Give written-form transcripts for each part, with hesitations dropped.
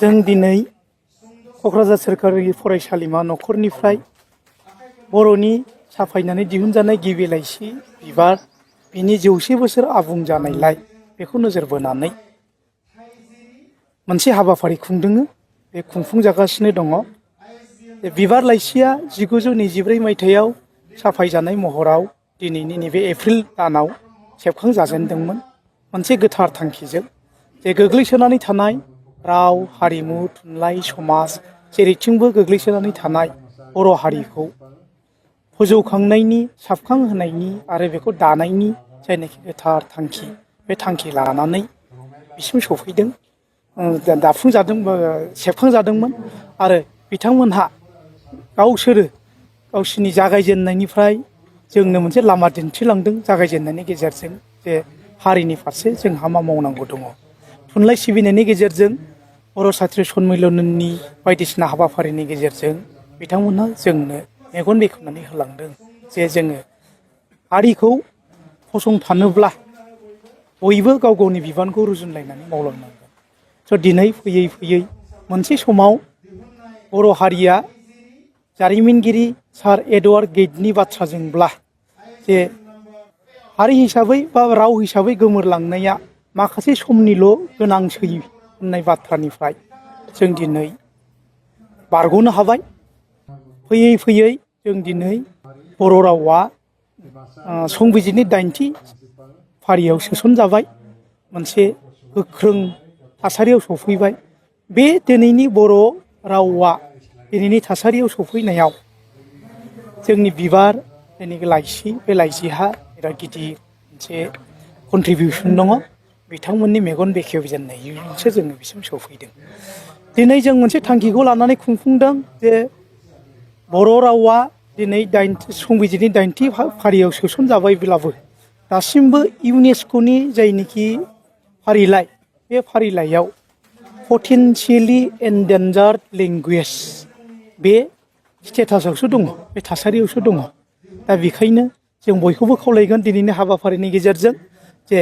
जों दिनै क'क्राझार सोरखारि फरायसालिमा नखरनिफ्राय बर'नि साफायनानै दिहुनजानाय गिबि लाइसि बिबार बिनि 100 बोसोर आबुं जानायलाय बेखौ नोजोर बोनानै मोनसे हाबाफारि खुंदों। बे खुंफुंजागासिनो दङ। बिबार लाइसिया 1924 मायथाइयाव साफायजानाय महराव दिनैनि नैबे एप्रिल दानाव सेबखांजाजेनदोंमोन मोनसे गोथार थांखिजों जे गोग्लैसोनानै थानाय राव हारिमु थुनलाइ समाज जेरैथिंबो गोग्लैसोनानै थानाय बर' हारिखौ फोजौखांनायनि साबखांहोनायनि आरो बेखौ दानायनि जायनाखि गोथार थांखि बे थांखि लानानै बिसिम सफैदों। दाफुंजादों सेबखांजादोंमोन आरो बिथांमोनहा गावसिनि जागायजेननायनिफ्राय जोंनो मोनसे लामा दिन्थिलांदों। जागायजेननायनि गेजेरजों जे हारिनि फारसे जोंहा मा मावनांगौ दङ। थुनलाइ सिबिनायनि गेजेरजों बर' सात्र सन्मिलननि बायदिसिना हाबाफारिनि गेजेरजों बिथांमोनहा जोंनो मेगन बेखेवनानै होलांदों जे जोङो हारिखौ फसंथानोब्ला बयबो गाव गावनि बिबानखौ रुजुनलायनानै मावलांनांगोन। स' दिनै फैयै फैयै मोनसे समाव बर' हारिया जारिमिनगिरि सार एडवार्ड गेटनि बाथ्राजोंब्ला जे हारि हिसाबै बा राव हिसाबै गोमोरलांनाया माखासे समनिल' गोनांसै होननाय बाथ्रानिफ्राय जों दिनै बारग'नो हाबाय। फैयै फैयै जों दिनै बर' रावा संबिजितनि 80थि फारियाव सोसनजाबाय। मोनसे गोख्रों थासारियाव सफैबाय। बे दिनैनि बर' रावा दिनैनि थासारियाव सफैनायाव जोंनि बिबार जायनाखि लाइसि बे लाइसिहा बिराद गिदिर मोनसे कन्ट्रिबिउसन दङ। बिथांमोननि मेगन बेखेवजेननायजोंसो जोङो बिसिम सफैदों। दिनै जों मोनसे थांखिखौ लानानै खुंफुंदों जे बर' रावा दिनै संबिजितनि 80थि फारियाव सोसनजाबायब्लाबो दासिमबो इउनेस्क'नि जायनिखि फारिलाइ बे फारिलाइयाव पटेनशियेलि एन्डेन्जार्ड लेंगुवेज बे स्टेटासावसो दङ, बे थासारियावसो दङ। दा बेखायनो जों बयखौबो खावलायगोन दिनैनि हाबाफारिनि गेजेरजों जे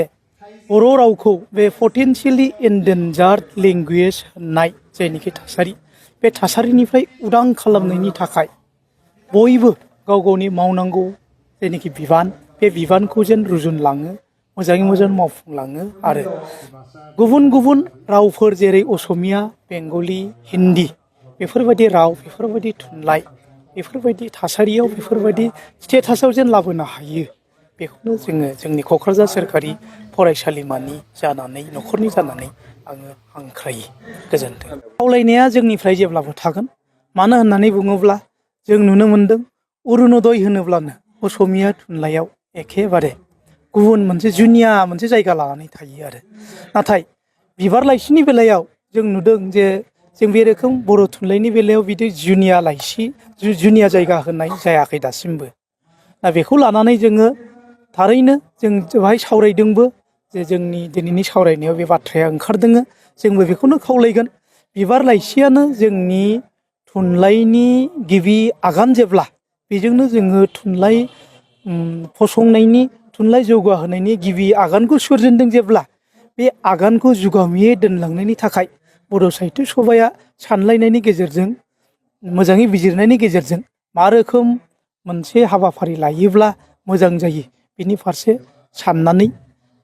बर' रावखौ बे पटेनशियेलि एन्डेन्जार्ड लेंगुवेज होननाय जायनिखि थासारि बे थासारिनिफ्राय उदां खालामनायनि थाखाय बयबो गाव गावनि मावनांगौ जायनिखि बिबान बे बिबानखौ जेन रुजुनलाङो, मोजाङै मोजां मावफुंलाङो आरो गुबुन गुबुन रावफोर जेरै असमिया, बेंगलि, हिन्दी बेफोरबायदि राव, बेफोरबायदि थुनलाइ, बेफोरबायदि थासारियाव बेफोरबायदि स्टेटासाव जेन लाबोनो हायो बेखौनो जोङो जोंनि क'क्राझार सोरखारि फरायसालिमानि जानानै नखरनि जानानै आङो हांख्रायो। गोजोन्थों। खावलायनाया जोंनिफ्राय जेब्लाबो थागोन। मानो होननानै बुङोब्ला जों नुनो मोन्दों अरुण'दय होनोब्लानो असमिया थुनलाइयाव एखेबारे गुबुन मोनसे जुनिया मोनसे जायगा लानानै थायो आरो। नाथाय बिबार लाइसिनि बेलायाव जों नुदों जे जों बे रोखोम बर' थुनलाइनि बेलायाव बिदि जुनिया लाइसि जुनिया जायगा होनाय जायाखै दासिमबो। दा बेखौ लानानै जोङो थारैनो जों बेवहाय सावरायदोंबो जे जोंनि दिनैनि सावरायनायाव बे बाथ्राया ओंखारदों। जोंबो बेखौनो खावलायगोन बिबार लाइसियानो जोंनि थुनलाइनि गिबि आगान। जेब्ला बेजोंनो जोङो थुनलाइ फसंनायनि थुनलाइ जौगाहोनायनि गिबि आगानखौ सुरजेनदों, जेब्ला बे आगानखौ जुगामियै दोनलांनायनि थाखाय बड' साहित्य सभाया सानलायनायनि गेजेरजों मोजाङै बिजिरनायनि गेजेरजों मा रोखोम मोनसे हाबाफारि लायोब्ला मोजां जायो बिनि फारसे साननानै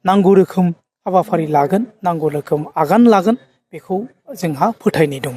नांगौ रोखोम हाबाफारि लागोन, नांगौ रोखोम आगान लागोन बेखौ जोंहा फोथायनाय दङ।